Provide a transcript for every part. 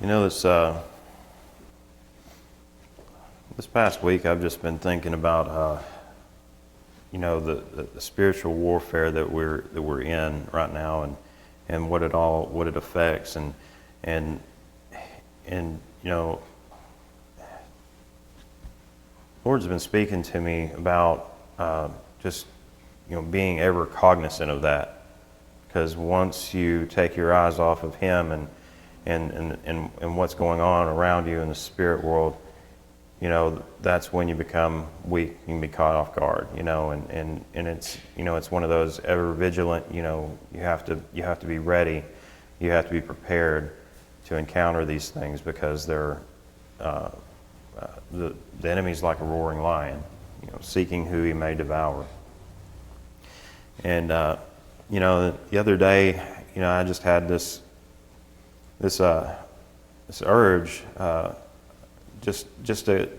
This past week I've just been thinking about the spiritual warfare that we're in right now, and what it affects, and Lord's been speaking to me about just being ever cognizant of that, because once you take your eyes off of Him and what's going on around you in the spirit world, that's when you become weak. You can be caught off guard, and it's it's one of those ever vigilant. You have to be ready. You have to be prepared to encounter these things, because they're the enemy's like a roaring lion, seeking who he may devour. And the other day, I just had this urge, just to,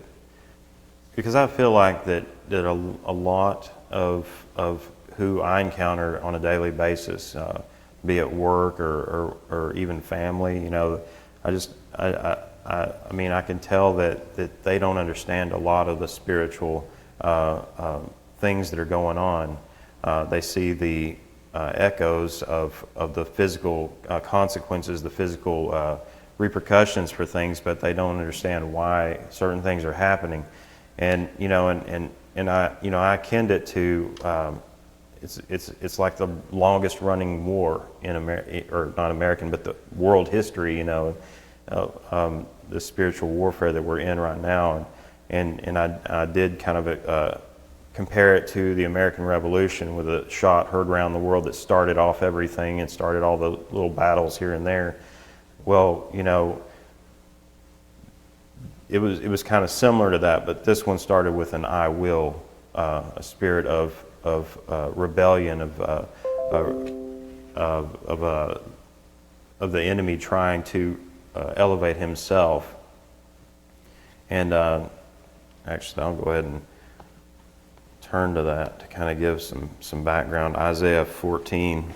because I feel like that a lot of who I encounter on a daily basis, be it work or even family, I can tell that they don't understand a lot of the spiritual things that are going on. They see the echoes of the physical consequences, the physical repercussions for things, but they don't understand why certain things are happening. And I akined it to it's like the longest running war in or not American, but the world history. The spiritual warfare that we're in right now, and I did kind of compare it to the American Revolution, with a shot heard around the world that started off everything and started all the little battles here and there. Well, it was kind of similar to that, but this one started with an I will, a spirit of rebellion, of the enemy trying to elevate himself. And actually, I'll go ahead and turn to that to kind of give some background. Isaiah 14.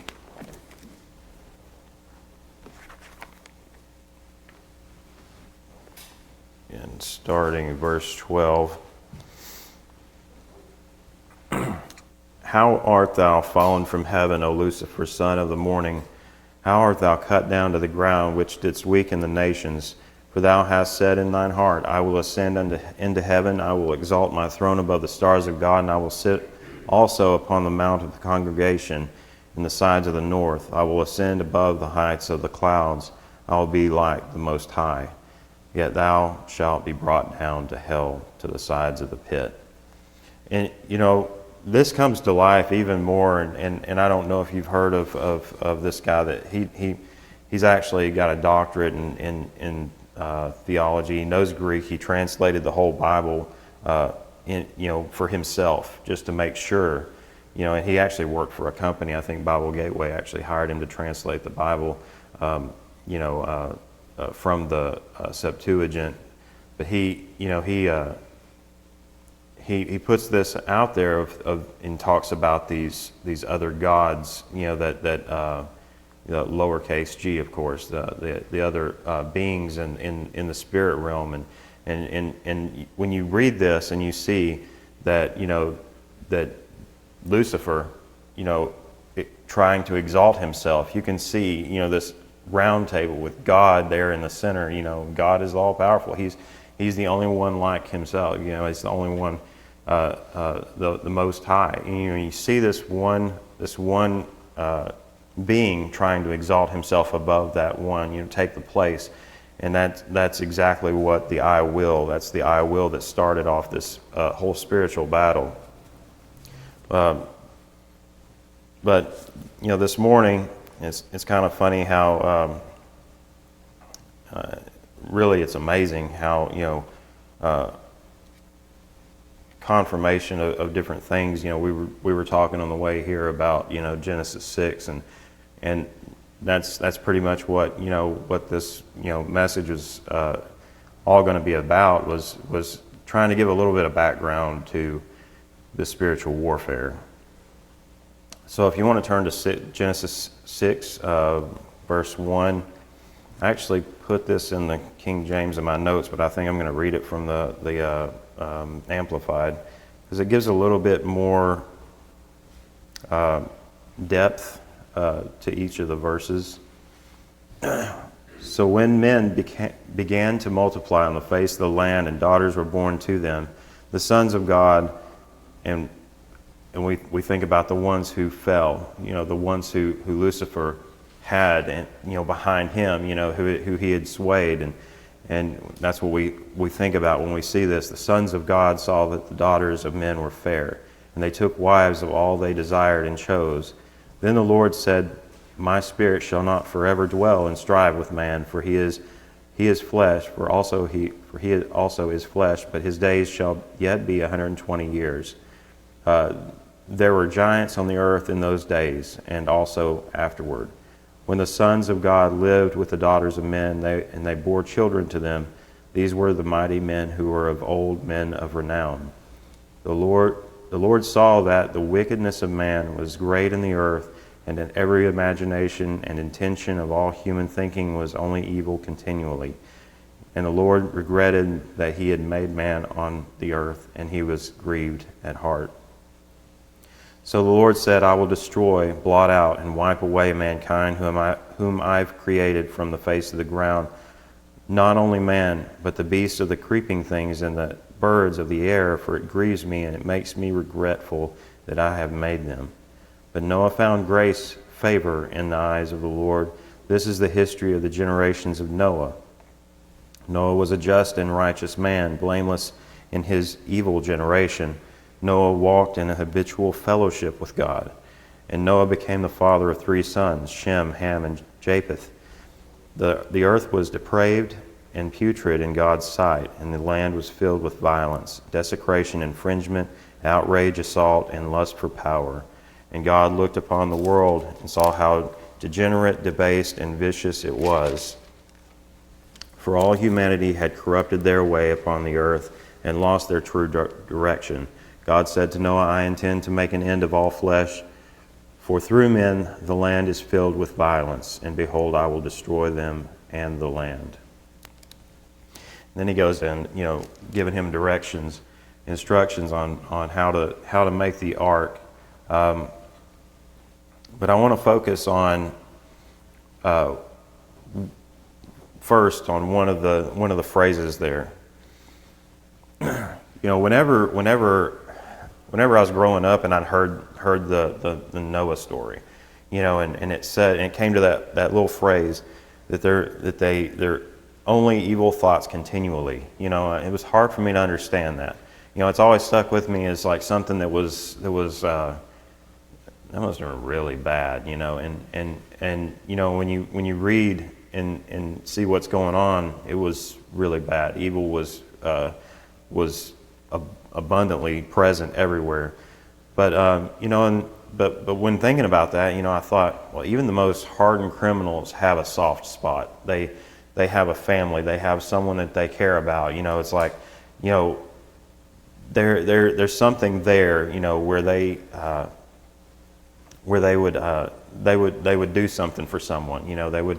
And starting verse 12. How art thou fallen from heaven, O Lucifer, son of the morning? How art thou cut down to the ground, which didst weaken the nations? For thou hast said in thine heart, I will ascend into heaven, I will exalt my throne above the stars of God, and I will sit also upon the mount of the congregation in the sides of the north. I will ascend above the heights of the clouds, I will be like the Most High. Yet thou shalt be brought down to hell, to the sides of the pit. And this comes to life even more, and I don't know if you've heard of this guy, that he's actually got a doctorate in theology. He knows Greek. He translated the whole Bible for himself, just to make sure. And he actually worked for a company. I think Bible Gateway actually hired him to translate the Bible from the Septuagint. But he puts this out there and talks about these other gods, that lowercase g, of course, the other beings in the spirit realm, and when you read this and you see that that Lucifer, trying to exalt himself, you can see this round table with God there in the center. God is all powerful. He's the only one like himself. He's the only one, the Most High. And you see this one being trying to exalt himself above that one, take the place. And that's exactly what the I will. That's the I will that started off this whole spiritual battle. But this morning, it's kind of funny how really it's amazing how confirmation of different things. We were talking on the way here about Genesis 6, and that's pretty much what what this message was all going to be about, was trying to give a little bit of background to the spiritual warfare. So if you want to turn to Genesis 6, verse 1, I actually put this in the King James in my notes, but I think I'm going to read it from the Amplified, because it gives a little bit more depth to each of the verses. So when men began to multiply on the face of the land and daughters were born to them, the sons of God, and we think about the ones who fell, the ones who Lucifer had, and behind him, who he had swayed, and that's what we think about when we see this. The sons of God saw that the daughters of men were fair, and they took wives of all they desired and chose. Then the Lord said, my spirit shall not forever dwell and strive with man, for he is flesh, for he also is flesh, but his days shall yet be 120 years. There were giants on the earth in those days, and also afterward. When the sons of God lived with the daughters of men, and they bore children to them, these were the mighty men who were of old, men of renown. The Lord saw that the wickedness of man was great in the earth, and that every imagination and intention of all human thinking was only evil continually. And the Lord regretted that he had made man on the earth, and he was grieved at heart. So the Lord said, I will destroy, blot out, and wipe away mankind whom I've created from the face of the ground, not only man, but the beasts of the creeping things and the birds of the air, for it grieves me, and it makes me regretful that I have made them. But Noah found grace, favor in the eyes of the Lord. This is the history of the generations of Noah. Noah was a just and righteous man, blameless in his evil generation. Noah walked in a habitual fellowship with God. And Noah became the father of 3 sons, Shem, Ham, and Japheth. The earth was depraved and putrid in God's sight, and the land was filled with violence, desecration, infringement, outrage, assault, and lust for power. And God looked upon the world and saw how degenerate, debased, and vicious it was. For all humanity had corrupted their way upon the earth and lost their true direction. God said to Noah, I intend to make an end of all flesh, for through men the land is filled with violence, and behold, I will destroy them and the land. And then he goes in, giving him instructions on how to make the ark. But I want to focus on first on one of the phrases there. Whenever I was growing up and I'd heard the Noah story, and it came to that little phrase that they're only evil thoughts continually. It was hard for me to understand that. It's always stuck with me as like something that was that must have been really bad, and when you read and see what's going on, it was really bad. Evil was abundantly present everywhere. But but when thinking about that, I thought, well, even the most hardened criminals have a soft spot. They have a family. They have someone that they care about. It's like, there's something there, where they would do something for someone. They would,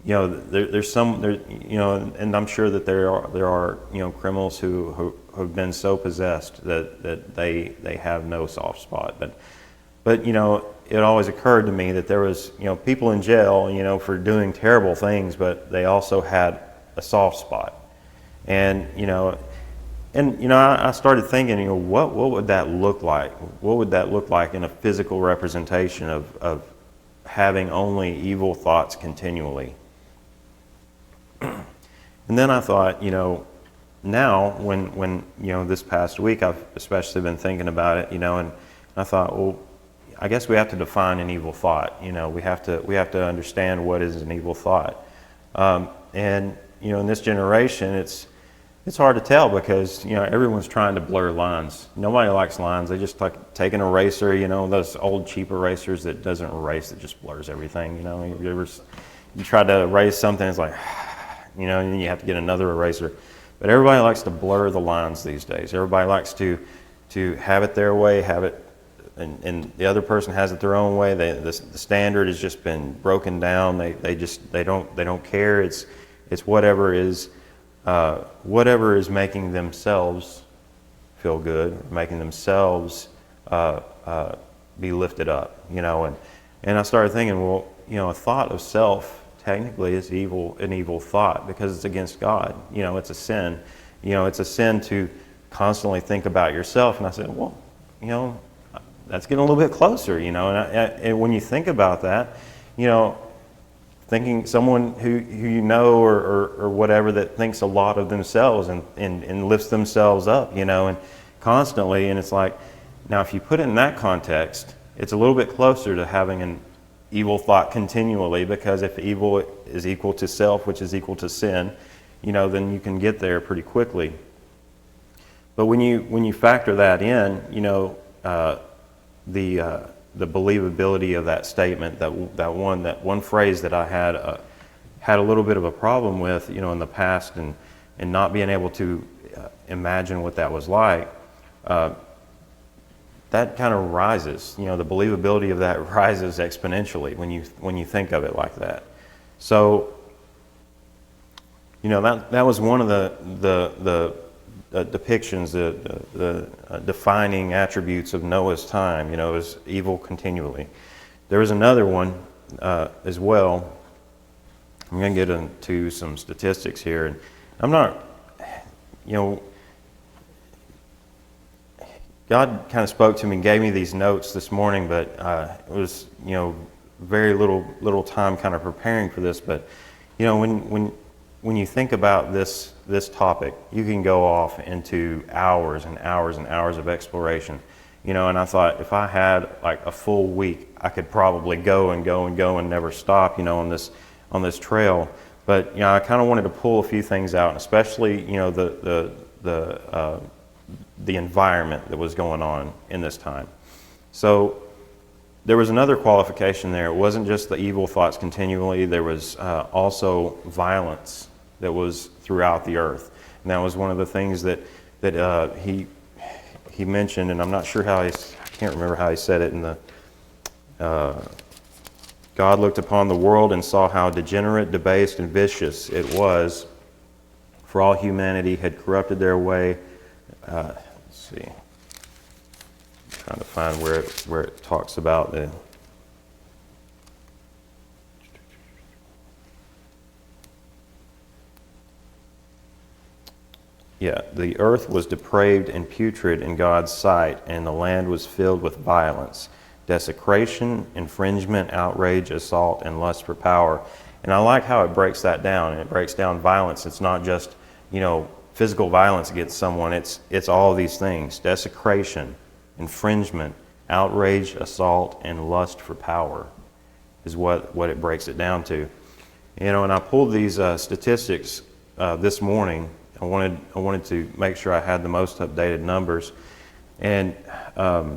and I'm sure that there are criminals who have been so possessed that they have no soft spot. But it always occurred to me that there was people in jail for doing terrible things, but they also had a soft spot. And I started thinking, what would that look like? What would that look like in a physical representation of having only evil thoughts continually? And then I thought, now when this past week I've especially been thinking about it, and I thought, well, I guess we have to define an evil thought. We have to understand what is an evil thought. And in this generation, it's hard to tell because everyone's trying to blur lines. Nobody likes lines. They just take an eraser, those old cheap erasers that doesn't erase, that just blurs everything. You try to erase something, it's like, and then you have to get another eraser. But everybody likes to blur the lines these days. Everybody likes to have it their way, have it and the other person has it their own way. The standard has just been broken down. They don't care. It's whatever is making themselves feel good, making themselves be lifted up, and I started thinking, well, a thought of self technically is an evil thought because it's against God. It's a sin. It's a sin to constantly think about yourself. And I said, well, that's getting a little bit closer, and when you think about that, thinking someone who or whatever that thinks a lot of themselves and lifts themselves up, and constantly, and it's like, now if you put it in that context, it's a little bit closer to having an evil thought continually, because if evil is equal to self, which is equal to sin, then you can get there pretty quickly. But when you factor that in, the believability of that statement, that one phrase that I had a little bit of a problem with, in the past, and not being able to imagine what that was like, that kind of rises. The believability of that rises exponentially when you think of it like that. So, that was one of the depictions, the defining attributes of Noah's time. It was evil continually. There was another one as well. I'm going to get into some statistics here, and I'm not, God kind of spoke to me and gave me these notes this morning, but it was, very little time kind of preparing for this. But, when you think about this topic, you can go off into hours and hours and hours of exploration. And I thought if I had like a full week, I could probably go and go and go and never stop, on this trail. But I kind of wanted to pull a few things out, especially the environment that was going on in this time. So there was another qualification there. It wasn't just the evil thoughts continually. There was also violence that was throughout the earth, and that was one of the things that he mentioned. And I'm not sure I can't remember how he said it in the. God looked upon the world and saw how degenerate, debased, and vicious it was, for all humanity had corrupted their way. Let's see. I'm trying to find where it talks about the. Yeah, the earth was depraved and putrid in God's sight, and the land was filled with violence, desecration, infringement, outrage, assault, and lust for power. And I like how it breaks that down. And it breaks down violence. It's not just, physical violence against someone. It's all these things: desecration, infringement, outrage, assault, and lust for power is what it breaks it down to. And I pulled these statistics this morning. I wanted to make sure I had the most updated numbers, and I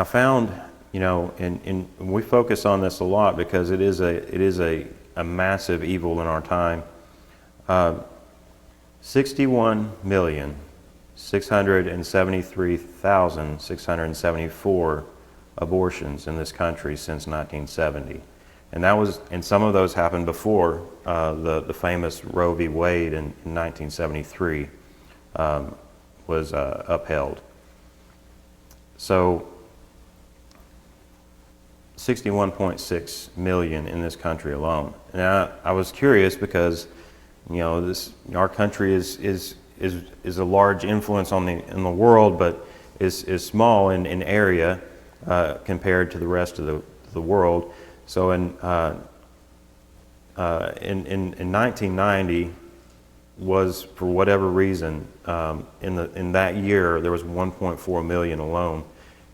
found, and we focus on this a lot because it is a massive evil in our time. 61,673,674 abortions in this country since 1970. And some of those happened before the famous Roe v. Wade in 1973 was upheld. So 61.6 million in this country alone. And I was curious because our country is a large influence in the world, but is small in area compared to the rest of the world. So in 1990 was, for whatever reason, in that year there was 1.4 million alone.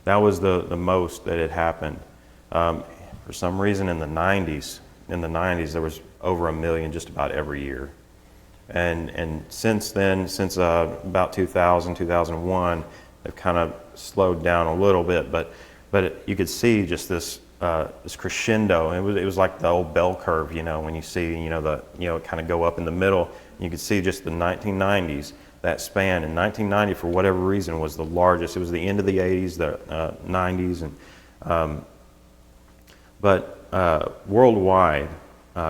That was the most that had happened. For some reason in the 90s there was over 1 million just about every year. And since then, since about 2000, 2001, they've kind of slowed down a little bit, but you could see just this crescendo. It was like the old bell curve, when you see, it kind of go up in the middle. You could see just the 1990s, that span. In 1990, for whatever reason, was the largest. It was the end of the 80s, the 90s, but worldwide,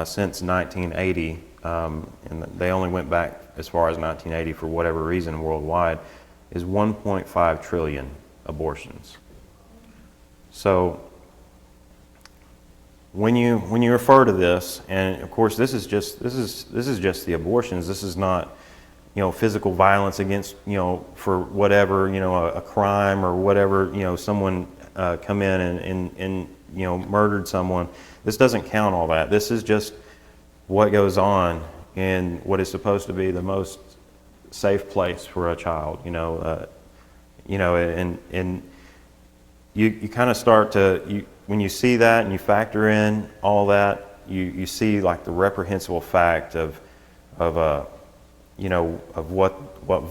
since 1980, and they only went back as far as 1980 for whatever reason worldwide, is 1.5 trillion abortions. So when you refer to this, and of course this is just the abortions. This is not, physical violence against, for whatever, a crime or whatever, someone come in and murdered someone. This doesn't count all that. This is just what goes on in what is supposed to be the most safe place for a child. And you kind of start to, when you see that and you factor in all that, you see like the reprehensible fact of what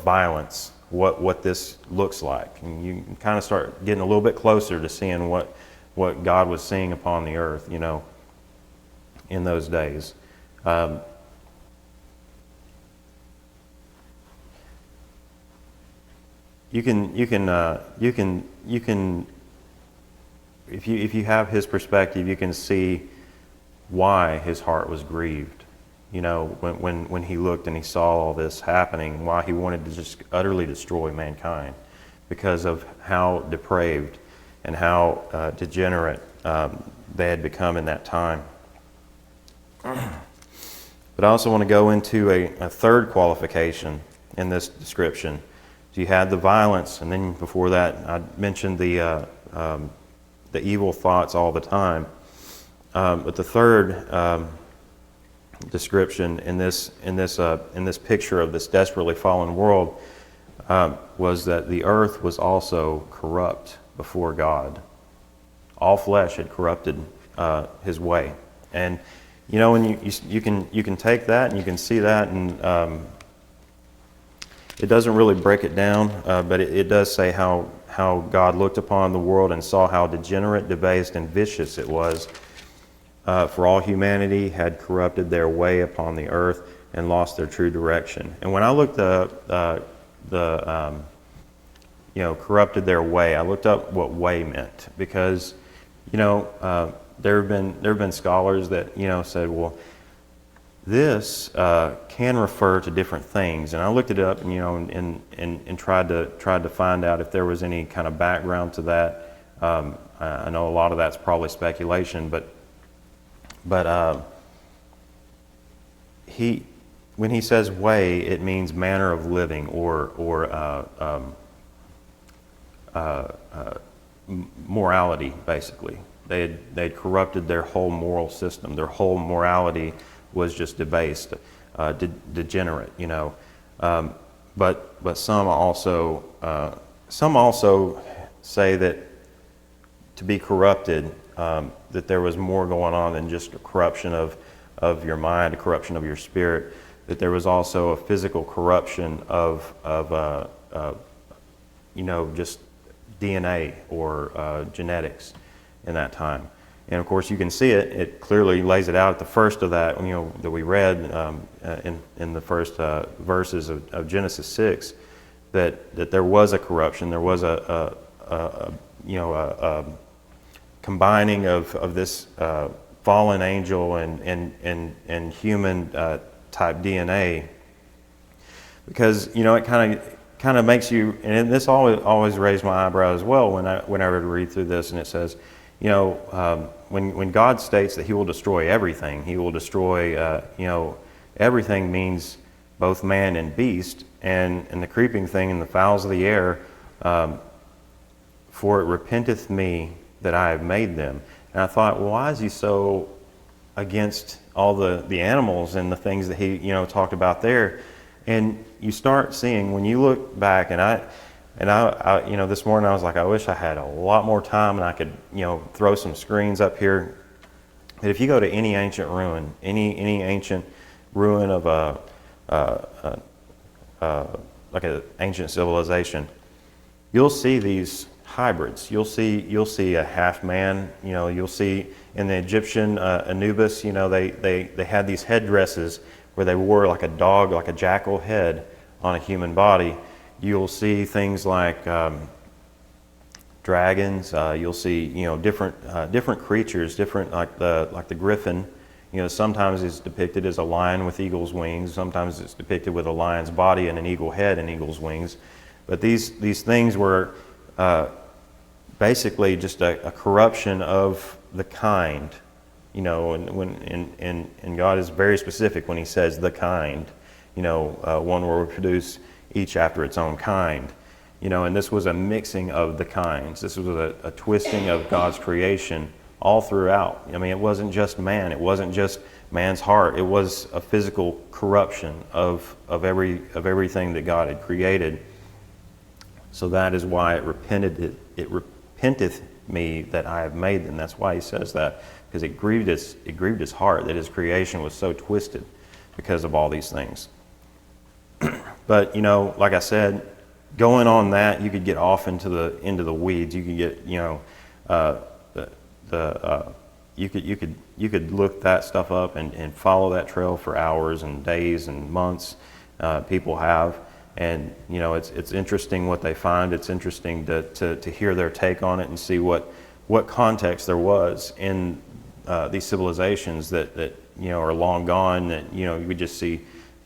violence, what this looks like, and you kind of start getting a little bit closer to seeing what God was seeing upon the earth, in those days. You can if you have his perspective, you can see why his heart was grieved. When he looked and he saw all this happening, why he wanted to just utterly destroy mankind, because of how depraved and how degenerate they had become in that time. But I also want to go into a third qualification in this description. So you had the violence, and then before that I mentioned the evil thoughts all the time. But the third description in this picture of this desperately fallen world was that the earth was also corrupt before God. All flesh had corrupted his way, and when you can take that and you can see that, and it doesn't really break it down, but it does say how God looked upon the world and saw how degenerate, debased, and vicious it was. For all humanity had corrupted their way upon the earth and lost their true direction. And when I looked up corrupted their way, I looked up what way meant, because there have been scholars that said, well, this can refer to different things, and I looked it up, and tried to find out if there was any kind of background to that. I know a lot of that's probably speculation, but when he says way, it means manner of living or morality, basically. They'd corrupted their whole moral system. Their whole morality was just debased, degenerate, But some also say that to be corrupted, that there was more going on than just a corruption of your mind, a corruption of your spirit. That there was also a physical corruption of just DNA or genetics in that time. And of course, you can see it. It clearly lays it out at the first of that, that we read in the first verses of Genesis 6, that there was a corruption. There was a combining of this fallen angel and human type DNA, because it kind of makes you, and this always raised my eyebrow as well when I would read through this, and it says, when God states that He will destroy everything, He will destroy, everything means both man and beast, and the creeping thing and the fowls of the air, for it repenteth me that I have made them. And I thought, well, why is He so against all the animals and the things that He talked about there? And you start seeing, when you look back, and I this morning I was like, I wish I had a lot more time and I could throw some screens up here. But if you go to any ancient ruin, any ancient ruin of like an ancient civilization, you'll see these hybrids. You'll see a half man. You'll see in the Egyptian Anubis. They had these headdresses where they wore like a dog, like a jackal head on a human body, you'll see things like dragons. You'll see, different creatures, different like the griffin. Sometimes it's depicted as a lion with eagle's wings. Sometimes it's depicted with a lion's body and an eagle head and eagle's wings. But these things were basically just a corruption of the kind. And God is very specific when He says the kind. One will produce each after its own kind. And this was a mixing of the kinds. This was a twisting of God's creation all throughout. I mean, it wasn't just man. It wasn't just man's heart. It was a physical corruption of everything that God had created. So that is why it repenteth me that I have made them. That's why He says that, because it grieved His heart that His creation was so twisted because of all these things. But like I said, going on that, you could get off into the weeds. You could get you could look that stuff up and follow that trail for hours and days and months. People have, and it's interesting what they find. It's interesting to hear their take on it and see what context there was in these civilizations that are long gone, that you would just see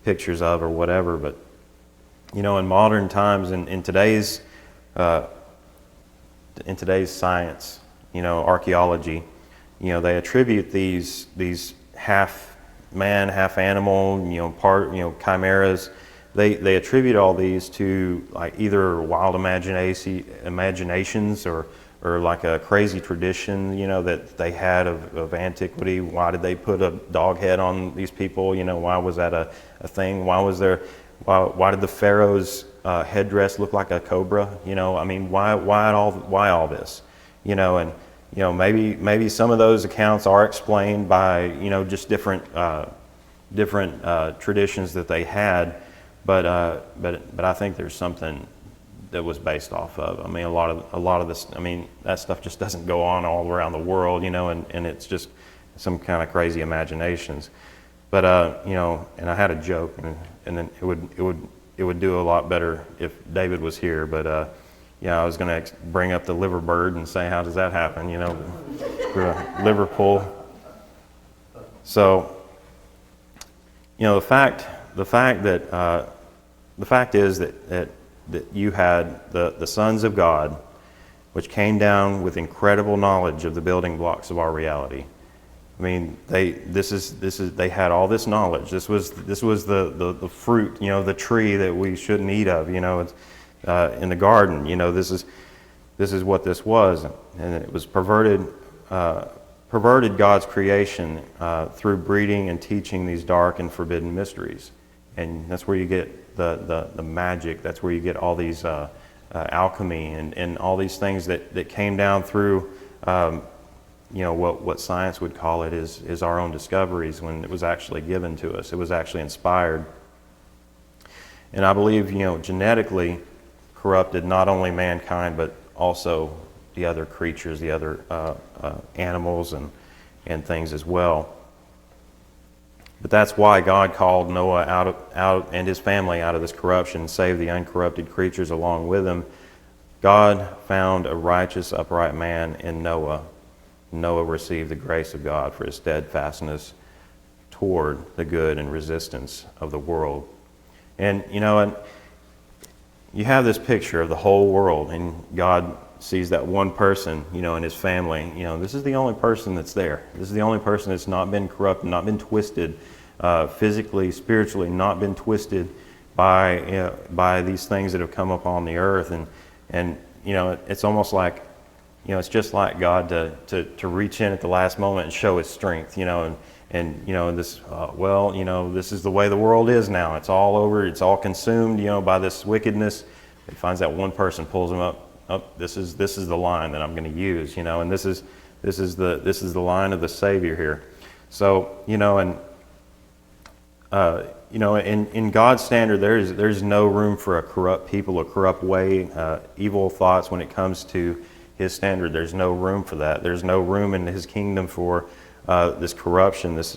pictures of or whatever. But in modern times, in today's science, archaeology, they attribute these half man, half animal, chimeras. They attribute all these to like either wild imaginations or like a crazy tradition, that they had of antiquity. Why did they put a dog head on these people? Why was that a thing? Why did the Pharaoh's headdress look like a cobra? Why all this? And maybe some of those accounts are explained by just different traditions that they had, but I think there's something that was based off of. A lot of this. That stuff just doesn't go on all around the world, and it's just some kind of crazy imaginations. But and I had a joke, and then it would do a lot better if David was here. But I was going to bring up the liver bird and say, how does that happen? Liverpool. So the fact is that you had the sons of God, which came down with incredible knowledge of the building blocks of our reality. They had all this knowledge. This was the fruit, the tree that we shouldn't eat of, in the garden. This is what this was, and it was perverted God's creation through breeding and teaching these dark and forbidden mysteries, and that's where you get the magic. That's where you get all these alchemy and all these things that came down through. What science would call it is our own discoveries, when it was actually given to us. It was actually inspired. And I believe, genetically corrupted not only mankind, but also the other creatures, the other animals and things as well. But that's why God called Noah out and his family out of this corruption, saved the uncorrupted creatures along with him. God found a righteous, upright man in Noah. Noah received the grace of God for his steadfastness toward the good and resistance of the world. And you have this picture of the whole world, and God sees that one person, in his family. This is the only person that's there. This is the only person that's not been corrupted, not been twisted, physically, spiritually, not been twisted by these things that have come upon the earth. And it's almost like, it's just like God to reach in at the last moment and show His strength, this is the way the world is now. It's all over. It's all consumed, by this wickedness. He finds that one person, pulls him up. Oh, this is the line that I'm going to use, and this is the line of the Savior here. So, in God's standard, there's no room for a corrupt people, a corrupt way, evil thoughts when it comes to His standard. There's no room for that. There's no room in His kingdom for this corruption, this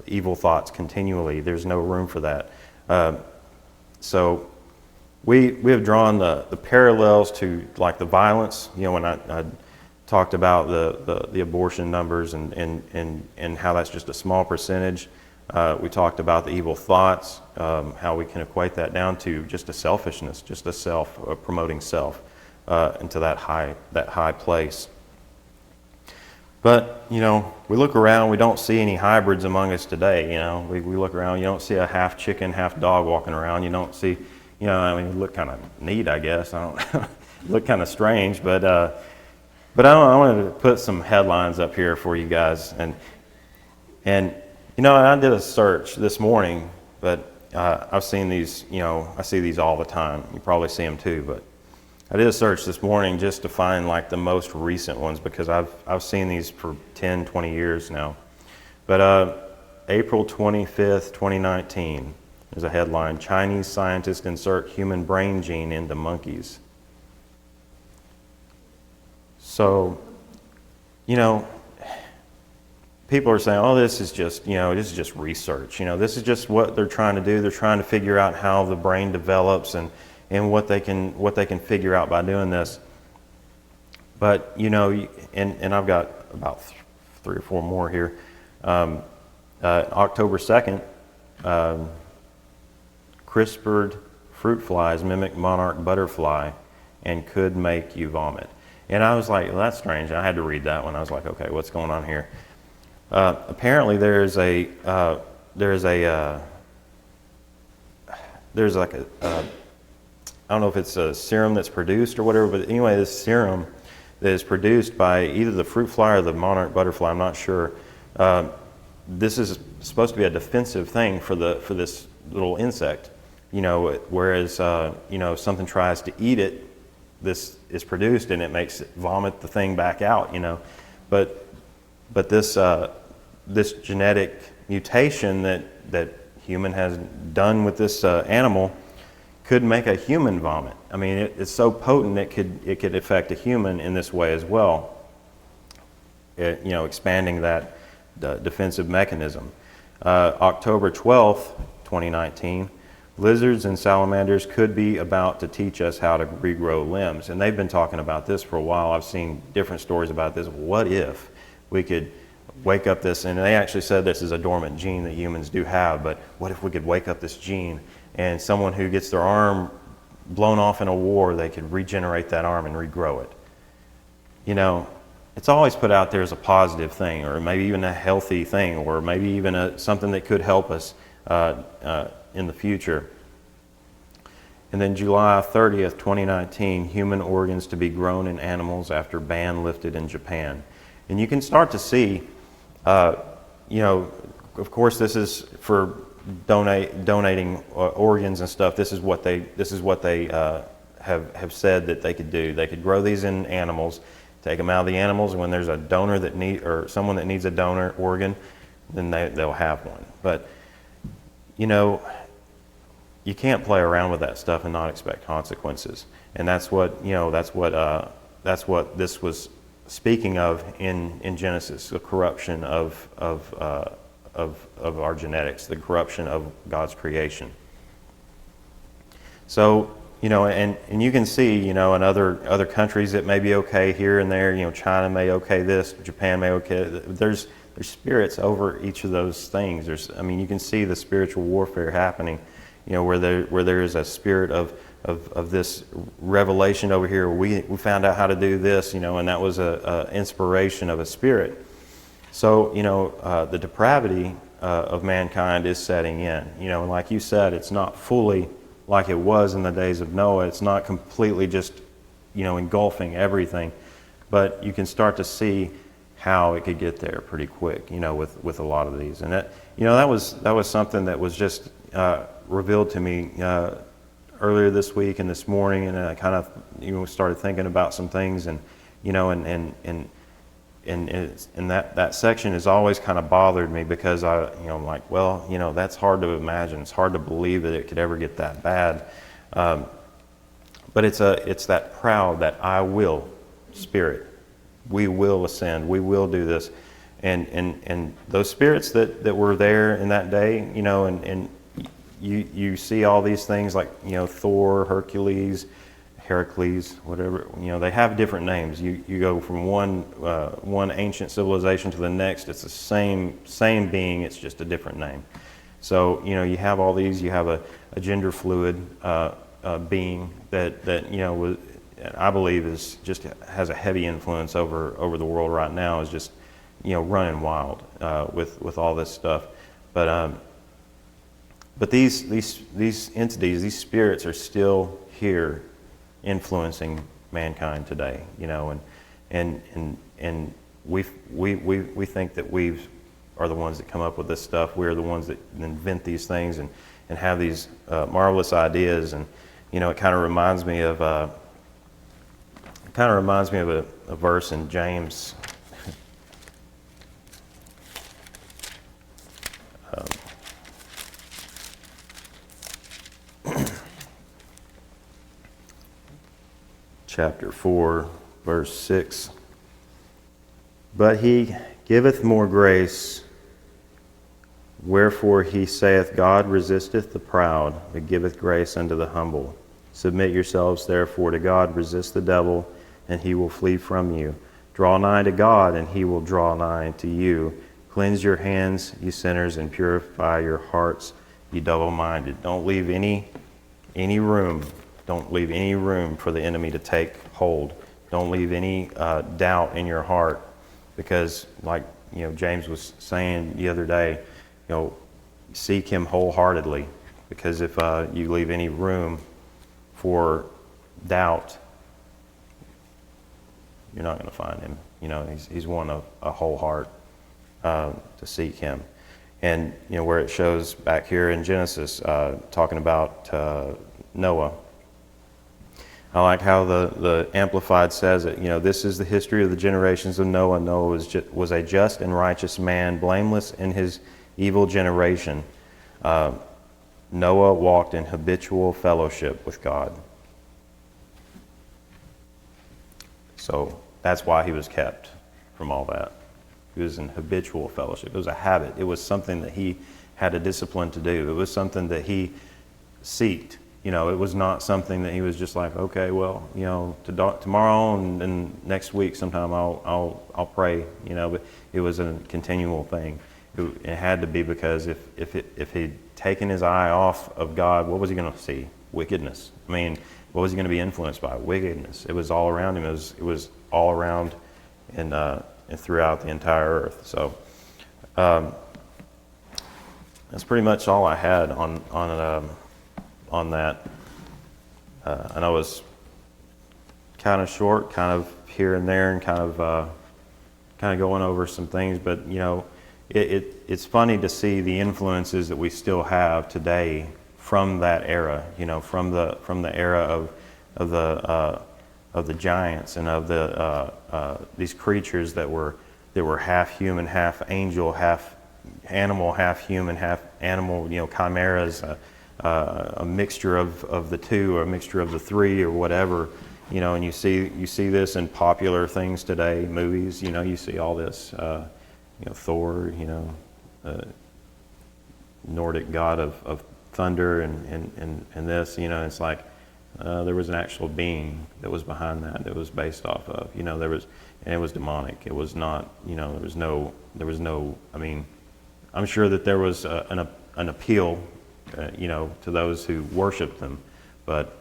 evil thoughts continually. There's no room for that. So we have drawn the parallels to like the violence, when I talked about the abortion numbers and how that's just a small percentage. We talked about the evil thoughts, how we can equate that down to just a selfishness, just a self, promoting self into that high place. But, we look around, we don't see any hybrids among us today, We look around, you don't see a half chicken, half dog walking around. You don't see, it look kind of neat, I guess. I don't know. It look kind of strange, but I wanted to put some headlines up here for you guys. And I did a search this morning, but I've seen these, I see these all the time. You probably see them too, but I did a search this morning just to find like the most recent ones, because I've seen these for 10, 20 years now. But April 25th, 2019, there's a headline: Chinese scientists insert human brain gene into monkeys. So, people are saying, oh, this is just research. This is just what they're trying to do. They're trying to figure out how the brain develops and what they can figure out by doing this. But and I've got about 3 or 4 more here. October 2nd, CRISPRed fruit flies mimic monarch butterfly and could make you vomit. And I was like, well, that's strange. I had to read that one. I was like, okay, what's going on here? Apparently, there's like a I don't know if it's a serum that's produced or whatever, but anyway, this serum that is produced by either the fruit fly or the monarch butterfly, I'm not sure. This is supposed to be a defensive thing for this little insect, whereas something tries to eat it, this is produced and it makes it vomit the thing back out, But this genetic mutation that human has done with this animal could make a human vomit. I mean, it's so potent it could affect a human in this way as well. Expanding that defensive mechanism. October 12th, 2019, lizards and salamanders could be about to teach us how to regrow limbs. And they've been talking about this for a while. I've seen different stories about this. What if we could wake up this, and they actually said this is a dormant gene that humans do have, but what if we could wake up this gene and someone who gets their arm blown off in a war, they could regenerate that arm and regrow it? It's always put out there as a positive thing, or maybe even a healthy thing, or maybe even something that could help us in the future. And then July 30th, 2019, human organs to be grown in animals after ban lifted in Japan. And you can start to see, of course, this is for donating organs and stuff. This is what they have said that they could do. They could grow these in animals, take them out of the animals, and when there's a donor or someone that needs a donor organ, then they'll have one. But you can't play around with that stuff and not expect consequences. And that's what this was speaking of in Genesis, the corruption of our genetics, the corruption of God's creation. So, and you can see, in other countries it may be okay here and there. China may okay this, Japan may okay. There's spirits over each of those things. You can see the spiritual warfare happening. Where there is a spirit of this revelation over here. We found out how to do this, and that was a inspiration of a spirit. So, the depravity of mankind is setting in. And like you said, it's not fully like it was in the days of Noah. It's not completely just, engulfing everything, but you can start to see how it could get there pretty quick, with a lot of these. And that was something that was just revealed to me earlier this week and this morning, and I kind of started thinking about some things, and that section has always kind of bothered me, because I'm like, well, that's hard to imagine. It's hard to believe that it could ever get that bad. But it's that proud, that I will spirit. We will ascend. We will do this. And those spirits that were there in that day, and you see all these things like, Thor, Heracles, whatever, they have different names. You go from one ancient civilization to the next. It's the same being. It's just a different name. So you have all these. You have a gender fluid being that was, I believe has a heavy influence over the world right now. Is just running wild with all this stuff. But these entities, these spirits, are still here, influencing mankind today. And we think that we are the ones that come up with this stuff. We're the ones that invent these things and have these marvelous ideas. And it kind of reminds me of a verse in James. Chapter 4, verse 6. But he giveth more grace, wherefore he saith, God resisteth the proud, but giveth grace unto the humble. Submit yourselves therefore to God, resist the devil, and he will flee from you. Draw nigh to God, and he will draw nigh to you. Cleanse your hands, you sinners, and purify your hearts, you double-minded. Don't leave any room. Don't leave any room for the enemy to take hold. Don't leave any doubt in your heart, because, like James was saying the other day, seek him wholeheartedly. Because if you leave any room for doubt, you're not going to find him. He's one of a whole heart to seek him. And where it shows back here in Genesis, talking about Noah. I like how the Amplified says it. This is the history of the generations of Noah. Noah was a just and righteous man, blameless in his evil generation. Noah walked in habitual fellowship with God. So that's why he was kept from all that. He was in habitual fellowship. It was a habit. It was something that he had a discipline to do. It was something that he sought. It was not something that he was just like, okay, well, tomorrow and next week sometime I'll pray. But it was a continual thing. It had to be, because if he'd taken his eye off of God, what was he going to see? Wickedness. I mean, what was he going to be influenced by? Wickedness. It was all around him. It was all around and throughout the entire earth. So that's pretty much all I had on that. I know it was kind of short, kind of here and there, and kind of going over some things. But it's funny to see the influences that we still have today from that era. From the era of the giants and of these creatures that were half human, half angel, half animal, half human, half animal. Chimeras. A mixture of the two, or a mixture of the three, or whatever, and you see this in popular things today, movies. You see all this, Thor, Nordic god of thunder, and this, it's like there was an actual being that was behind that was based off of, there was, and it was demonic. It was not, there was no. I mean, I'm sure that there was an appeal. To those who worshiped them, but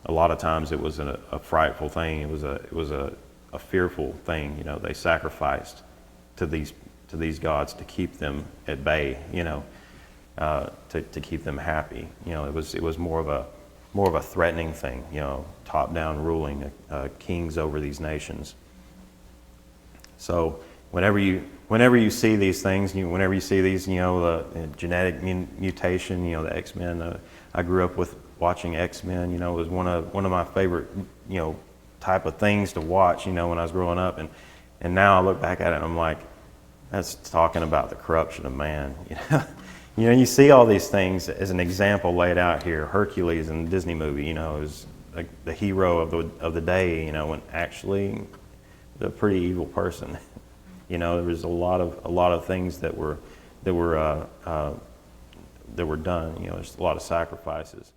a lot of times it was a frightful thing. It was a fearful thing. They sacrificed to these gods to keep them at bay. To keep them happy. It was more of a threatening thing. Top down ruling, kings over these nations. So whenever you see these things, whenever you see these, the genetic mutation, the X-Men. I grew up with watching X-Men. It was one of my favorite, type of things to watch. When I was growing up, and now I look back at it and I'm like, that's talking about the corruption of man. You see all these things as an example laid out here. Hercules in the Disney movie, is like the hero of the day. When actually, a pretty evil person. There was a lot of things that were that were done. There's a lot of sacrifices.